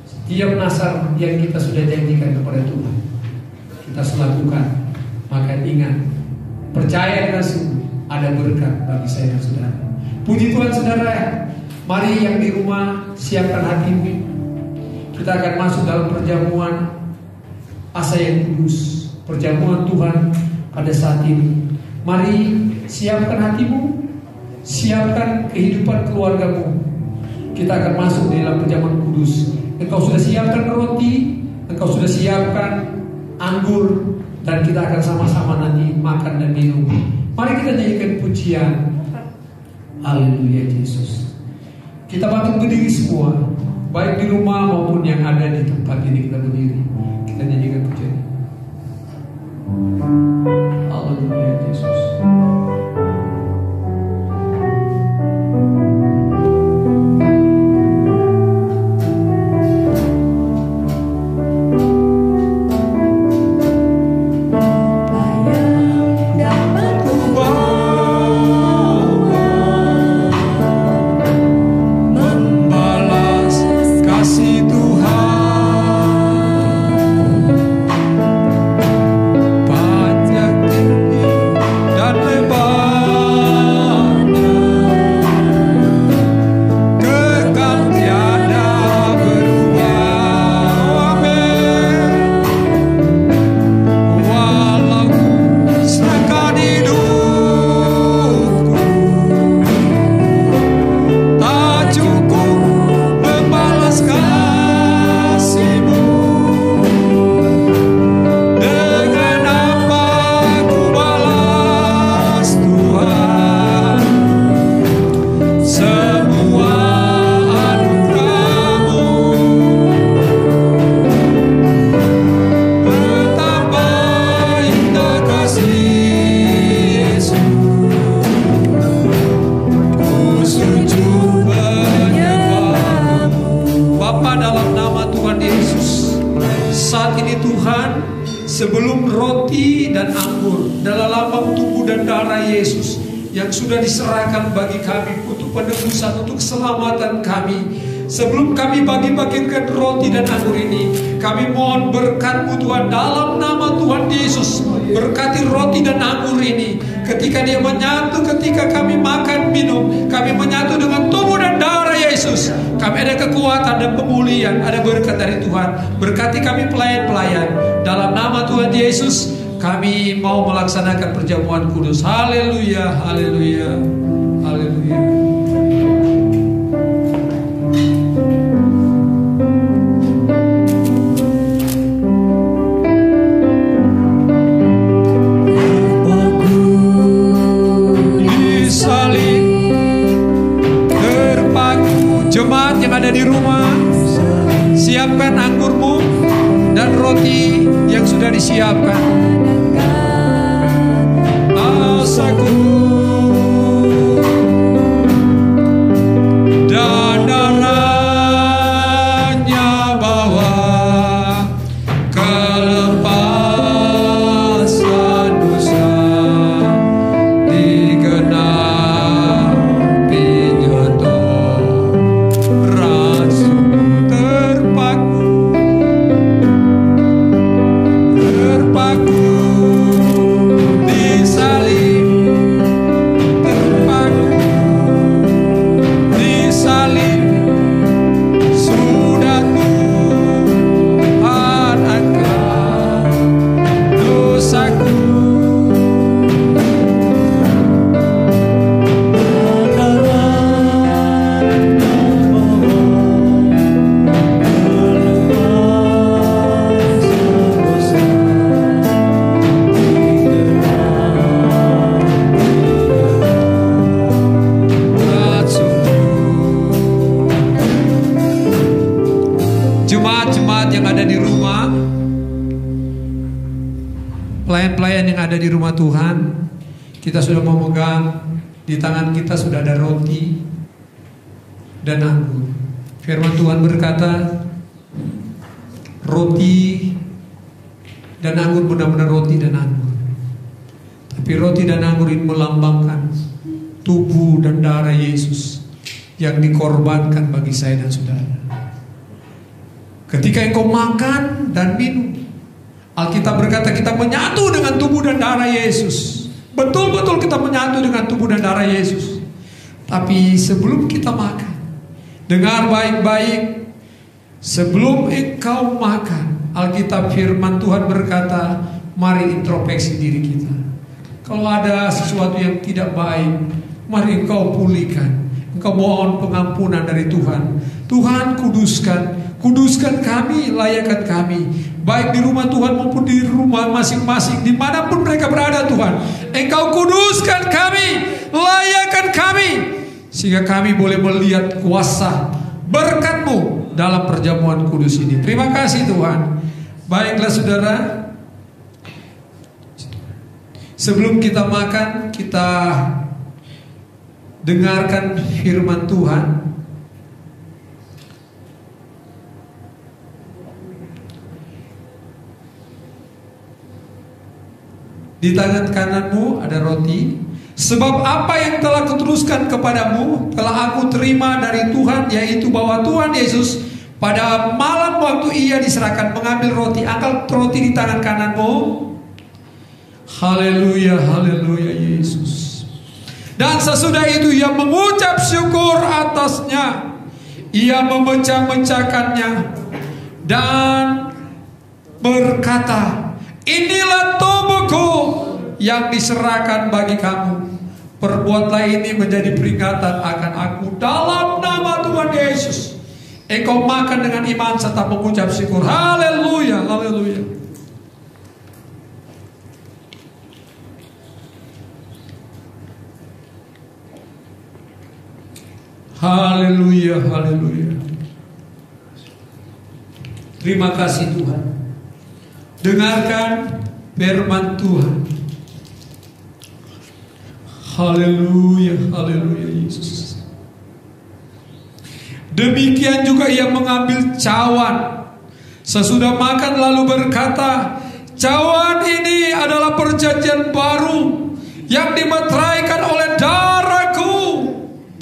setiap nasar yang kita sudah janjikan kepada Tuhan, kita lakukan. Maka ingat, percaya dengan sungguh, ada berkat bagi saya dan saudara. Puji Tuhan saudara. Mari yang di rumah siapkan hatimu. Kita akan masuk dalam perjamuan asa yang kudus, perjamuan Tuhan pada saat ini. Mari siapkan hatimu, siapkan kehidupan keluargamu. Kita akan masuk di dalam perjamuan kudus. Engkau sudah siapkan roti, engkau sudah siapkan anggur, dan kita akan sama-sama nanti makan dan minum. Mari kita nyanyikan pujian. Haleluya Yesus. Kita bangkit berdiri semua, baik di rumah maupun yang ada di tempat ini kita berdiri. Kita nyanyikan pujian. Haleluya Yesus. Sebelum roti dan anggur adalah lambang tubuh dan darah Yesus yang sudah diserahkan bagi kami untuk penebusan, untuk keselamatan kami. Sebelum kami bagi-bagikan roti dan anggur ini, kami mohon berkat-Mu Tuhan dalam nama Tuhan Yesus. Berkati roti dan anggur ini. Ketika dia menyatu, ketika kami makan minum, kami menyatu dengan tubuh dan darah Yesus. Kami ada kekuatan dan pemulihan, ada berkat dari Tuhan. Berkati kami pelayan-pelayan. Dalam nama Tuhan Yesus, kami mau melaksanakan perjamuan kudus. Haleluya, haleluya, haleluya. Jemaat yang ada di rumah, siapkan anggurmu dan roti yang sudah disiapkan. Asaku dan darahnya bawa kelepasan dosa digenapinya toh. Pelayan-pelayan yang ada di rumah Tuhan, kita sudah memegang di tangan kita sudah ada roti dan anggur. Firman Tuhan berkata, roti dan anggur benar-benar roti dan anggur. Tapi roti dan anggur ini melambangkan tubuh dan darah Yesus yang dikorbankan bagi saya dan saudara. Ketika engkau makan dan minum, Alkitab berkata kita menyatu dengan tubuh dan darah Yesus. Betul-betul kita menyatu dengan tubuh dan darah Yesus. Tapi sebelum kita makan, dengar baik-baik, sebelum engkau makan, Alkitab firman Tuhan berkata, mari introspeksi diri kita. Kalau ada sesuatu yang tidak baik, mari engkau pulihkan. Engkau mohon pengampunan dari Tuhan. Tuhan kuduskan kami, layakkan kami, baik di rumah Tuhan maupun di rumah masing-masing, dimanapun mereka berada Tuhan. Engkau kuduskan kami, layakkan kami, sehingga kami boleh melihat kuasa berkat-Mu dalam perjamuan kudus ini. Terima kasih Tuhan. Baiklah saudara, sebelum kita makan, kita dengarkan firman Tuhan. Di tangan kananmu ada roti. Sebab apa yang telah kuteruskan kepadamu telah aku terima dari Tuhan, yaitu bahwa Tuhan Yesus pada malam waktu ia diserahkan mengambil roti, angkat roti di tangan kananmu. Haleluya, haleluya Yesus. Dan sesudah itu ia mengucap syukur atasnya, ia memecah-mecahkannya dan berkata, inilah tubuhku yang diserahkan bagi kamu. Perbuatlah ini menjadi peringatan akan aku dalam nama Tuhan Yesus. Engkau makan dengan iman serta mengucap syukur. Haleluya, haleluya. Haleluya, haleluya. Terima kasih Tuhan. Dengarkan firman Tuhan. Haleluya, haleluya Yesus. Demikian juga ia mengambil cawan sesudah makan lalu berkata, cawan ini adalah perjanjian baru yang dimeteraikan oleh darahku.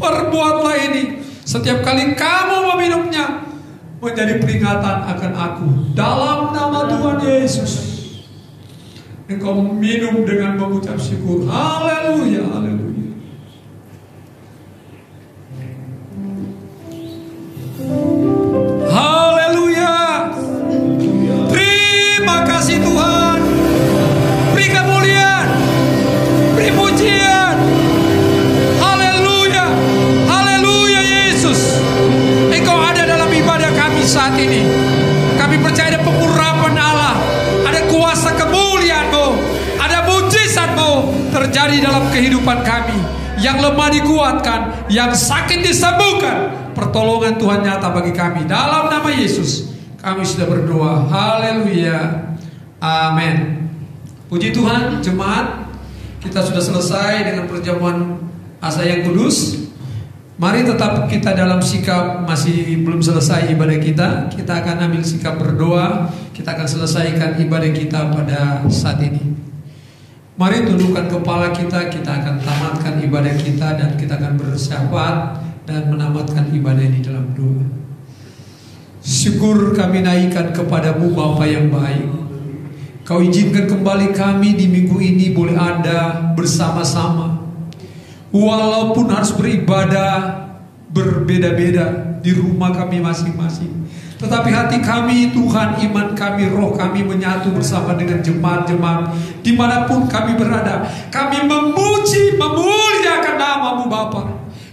Perbuatlah ini setiap kali kamu meminumnya menjadi peringatan akan aku. Dalam nama Tuhan Yesus, engkau minum dengan mengucap syukur. Haleluya, haleluya. Haleluya. Terima kasih Tuhan. Beri kemuliaan, beri pujian. Haleluya, haleluya Yesus. Engkau ada dalam ibadah kami saat ini. Kami percaya ada pengurapan Allah, ada kuasa kemuliaan-Mu, ada mujizat-Mu terjadi dalam kehidupan kami. Yang lemah dikuatkan, yang sakit disembuhkan. Pertolongan Tuhan nyata bagi kami. Dalam nama Yesus kami sudah berdoa. Haleluya, amin. Puji Tuhan jemaat, kita sudah selesai dengan perjamuan asa yang kudus. Mari tetap kita dalam sikap, masih belum selesai ibadah kita. Kita akan ambil sikap berdoa. Kita akan selesaikan ibadah kita pada saat ini. Mari tundukkan kepala kita. Kita akan tamatkan ibadah kita dan kita akan bersyafaat dan menamatkan ibadah ini dalam doa. Syukur kami naikkan kepadamu Bapa yang baik. Kau izinkan kembali kami di minggu ini boleh ada bersama-sama. Walaupun harus beribadah berbeda-beda di rumah kami masing-masing, tetapi hati kami Tuhan, iman kami, roh kami menyatu bersama dengan jemaat-jemaat dimanapun kami berada. Kami memuji, memuliakan nama-Mu Bapa,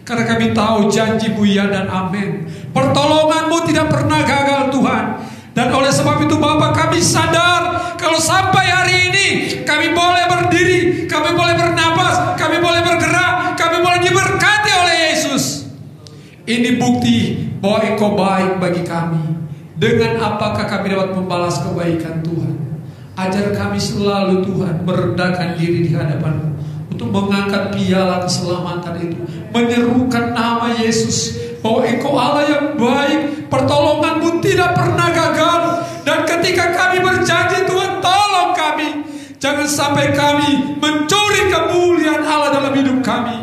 karena kami tahu janji-Mu ya dan amin. Pertolongan-Mu tidak pernah gagal Tuhan. Dan oleh sebab itu Bapa, kami sadar kalau sampai hari ini kami boleh berdiri, kami boleh bernapas, kami boleh bergerak, kami boleh diberkati oleh Yesus. Ini bukti bahwa Engkau baik bagi kami. Dengan apakah kami dapat membalas kebaikan Tuhan? Ajar kami selalu Tuhan merendahkan diri di hadapan-Mu untuk mengangkat piala keselamatan itu, menyerukan nama Yesus, bahwa Engkau Allah yang baik, pertolongan-Mu tidak pernah gagal. Dan ketika kami berjanji Tuhan, tolong kami, jangan sampai kami mencuri kemuliaan Allah dalam hidup kami.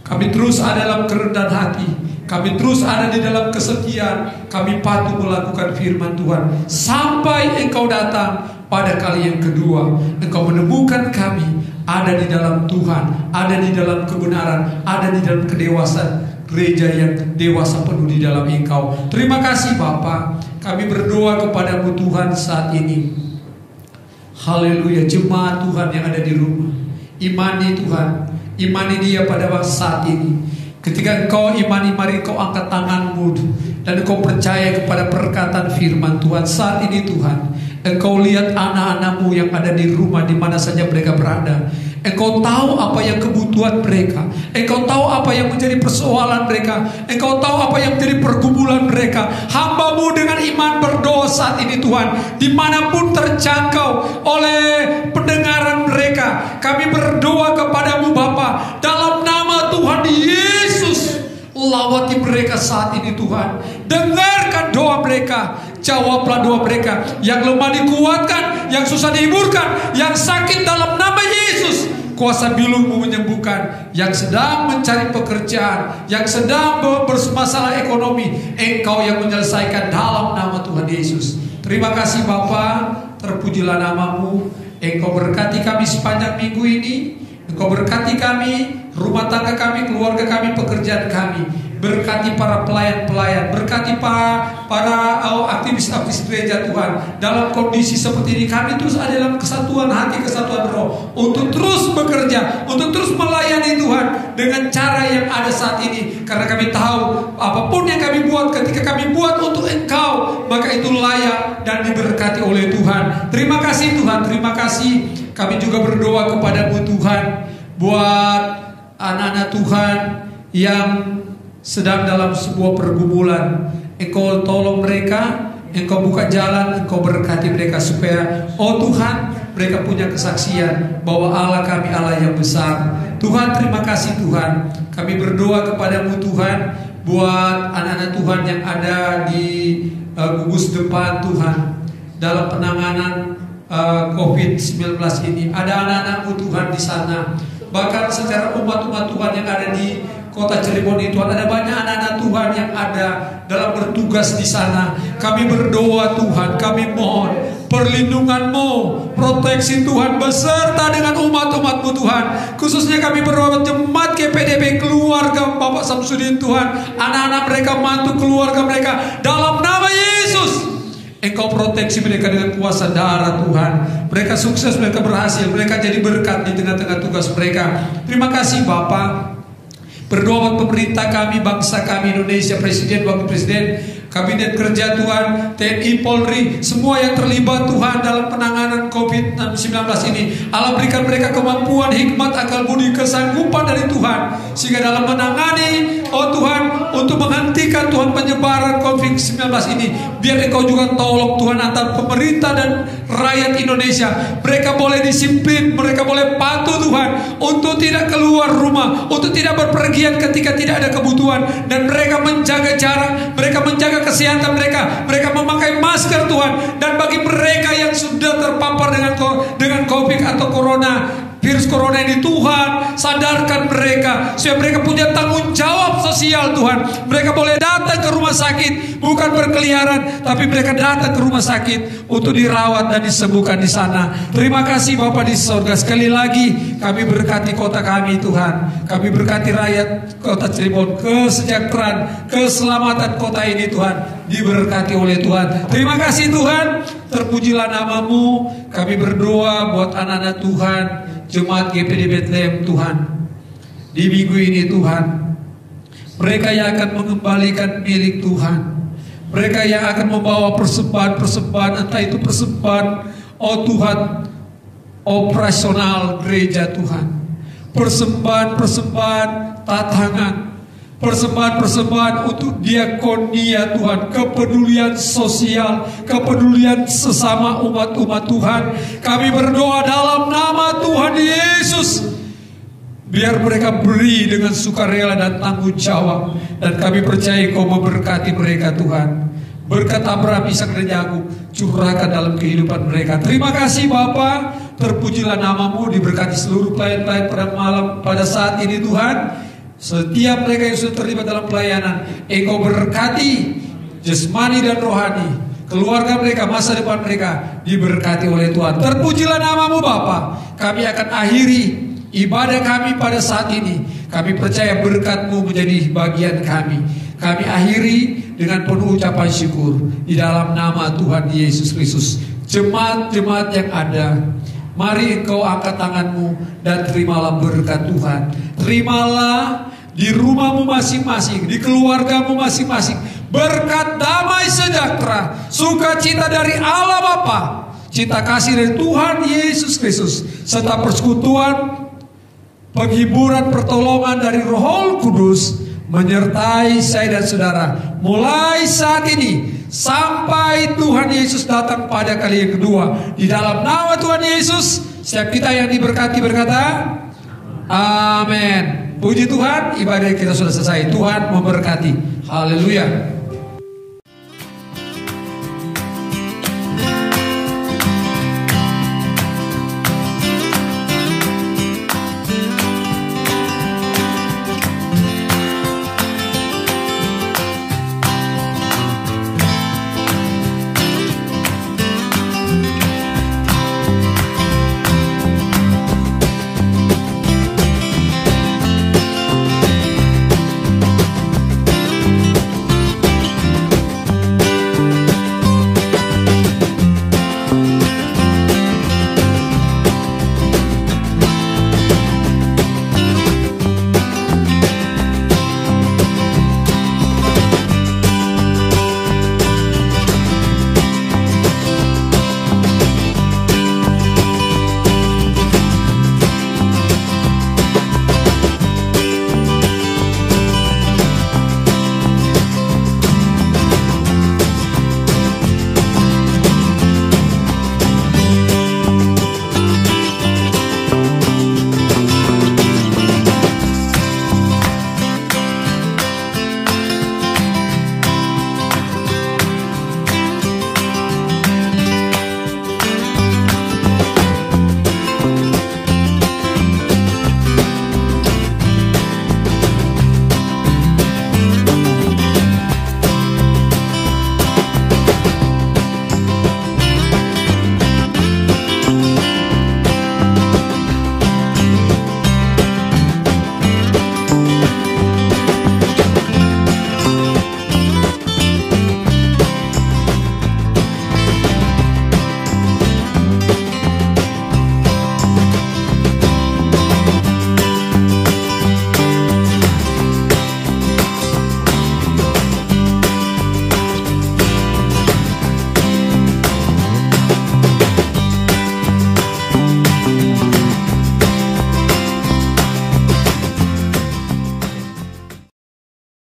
Kami terus ada dalam kerendahan hati. Kami terus ada di dalam kesetiaan. Kami patuh melakukan firman Tuhan sampai Engkau datang pada kali yang kedua. Engkau menemukan kami ada di dalam Tuhan, ada di dalam kebenaran, ada di dalam kedewasaan, gereja yang dewasa penuh di dalam Engkau. Terima kasih Bapa. Kami berdoa kepadamu Tuhan saat ini. Haleluya. Jemaat Tuhan yang ada di rumah, imani Tuhan, imani dia pada waktu saat ini. Ketika engkau imani, mari engkau angkat tanganmu dan engkau percaya kepada perkataan firman Tuhan. Saat ini Tuhan, engkau lihat anak-anakmu yang ada di rumah, di mana saja mereka berada. Engkau tahu apa yang kebutuhan mereka. Engkau tahu apa yang menjadi persoalan mereka. Engkau tahu apa yang menjadi pergumulan mereka. Hamba-Mu dengan iman berdoa saat ini Tuhan, dimanapun terjangkau oleh pendengaran mereka, kami berdoa kepadamu Bapa, dalam nama Tuhan Yesus. Lawati mereka saat ini Tuhan. Dengarkan doa mereka. Jawablah doa mereka. Yang lemah dikuatkan, yang susah dihiburkan, yang sakit dalam nama Yesus, kuasa bilung-Mu menyembuhkan. Yang sedang mencari pekerjaan, yang sedang bermasalah ekonomi, Engkau yang menyelesaikan dalam nama Tuhan Yesus. Terima kasih Bapa. Terpujilah nama-Mu. Engkau berkati kami sepanjang minggu ini. Engkau berkati kami, rumah tangga kami, keluarga kami, pekerjaan kami. Berkati para pelayan-pelayan, berkati para aktivis-aktivis gereja Tuhan. Dalam kondisi seperti ini kami terus ada dalam kesatuan hati, kesatuan roh, untuk terus bekerja, untuk terus melayani Tuhan dengan cara yang ada saat ini. Karena kami tahu apapun yang kami buat, ketika kami buat untuk Engkau, maka itu layak dan diberkati oleh Tuhan. Terima kasih Tuhan, terima kasih. Kami juga berdoa kepadamu Tuhan, buat anak-anak Tuhan yang sedang dalam sebuah pergumulan. Engkau tolong mereka, Engkau buka jalan, Engkau berkati mereka supaya, oh Tuhan, mereka punya kesaksian bahwa Allah kami Allah yang besar. Tuhan, terima kasih Tuhan. Kami berdoa kepadamu Tuhan, buat anak-anak Tuhan yang ada di gugus depan Tuhan, dalam penanganan COVID-19 ini. Ada anak-anakmu Tuhan di sana. Bahkan secara umat-umat Tuhan yang ada di kota Cirebon itu, ada banyak anak-anak Tuhan yang ada dalam bertugas di sana. Kami berdoa Tuhan, kami mohon perlindungan-Mu, proteksi Tuhan beserta dengan umat-umat-Mu Tuhan. Khususnya kami berdoa jemaat GPDB, keluarga Bapak Samsudin Tuhan, anak-anak mereka, mantu keluarga mereka, dalam nama Yesus. Engkau proteksi mereka dengan kuasa darah Tuhan. Mereka sukses, mereka berhasil, mereka jadi berkat di tengah-tengah tugas mereka. Terima kasih Bapak. Berdoa buat pemerintah kami, bangsa kami Indonesia, Presiden, Wakil Presiden, Kabinet Kerja Tuhan, TNI, Polri, semua yang terlibat Tuhan dalam penanganan COVID-19 ini. Allah berikan mereka kemampuan, hikmat, akal budi, kesanggupan dari Tuhan, sehingga dalam menangani, oh Tuhan, untuk menghentikan Tuhan penyebaran COVID-19 ini, biar Engkau juga tolong Tuhan antar pemerintah dan rakyat Indonesia. Mereka boleh disiplin, mereka boleh patuh Tuhan, untuk tidak keluar rumah, untuk tidak berpergian ketika tidak ada kebutuhan, dan mereka menjaga jarak, mereka menjaga kesehatan mereka memakai masker Tuhan. Dan bagi mereka yang sudah terpapar dengan COVID atau virus corona ini, Tuhan sadarkan mereka supaya mereka punya tanggung jawab sosial Tuhan. Mereka boleh datang ke rumah sakit, bukan berkeliaran, tapi mereka datang ke rumah sakit untuk dirawat dan disembuhkan di sana. Terima kasih Bapa di surga. Sekali lagi kami berkati kota kami Tuhan, kami berkati rakyat kota Cirebon, kesejahteraan, keselamatan kota ini Tuhan diberkati oleh Tuhan. Terima kasih Tuhan, terpujilah nama-Mu. Kami berdoa buat anak-anak Tuhan, jemaat GPD Bethlehem Tuhan, di minggu ini Tuhan, mereka yang akan mengembalikan milik Tuhan, mereka yang akan membawa persembahan, entah itu persembahan, oh Tuhan, operasional gereja Tuhan, persembahan tatangan, persembahan untuk diakonia Tuhan, kepedulian sosial, kepedulian sesama umat-umat Tuhan. Kami berdoa dalam nama Tuhan Yesus, biar mereka beri dengan sukarela dan tanggung jawab. Dan kami percaya Kau memberkati mereka Tuhan. Berkat Abraham, Ishak dan Yakub curahkan dalam kehidupan mereka. Terima kasih Bapa, terpujilah nama-Mu, diberkati seluruh pelayan-pelayan pada saat ini Tuhan. Setiap mereka yang sudah terlibat dalam pelayanan, Engkau berkati jasmani dan rohani. Keluarga mereka, masa depan mereka diberkati oleh Tuhan. Terpujilah namamu Bapa. Kami akan akhiri ibadah kami pada saat ini. Kami percaya berkat-Mu menjadi bagian kami. Kami akhiri dengan penuh ucapan syukur di dalam nama Tuhan Yesus Kristus. Jemaat-jemaat yang ada, mari engkau angkat tanganmu dan terimalah berkat Tuhan. Terimalah di rumahmu masing-masing, di keluargamu masing-masing, berkat damai sejahtera, sukacita dari Allah Bapa, cinta kasih dari Tuhan Yesus Kristus, serta persekutuan, penghiburan, pertolongan dari Roh Kudus menyertai saya dan saudara mulai saat ini sampai Tuhan Yesus datang pada kali yang kedua. Di dalam nama Tuhan Yesus, setiap kita yang diberkati berkata amin. Puji Tuhan, ibadah kita sudah selesai. Tuhan memberkati. Haleluya.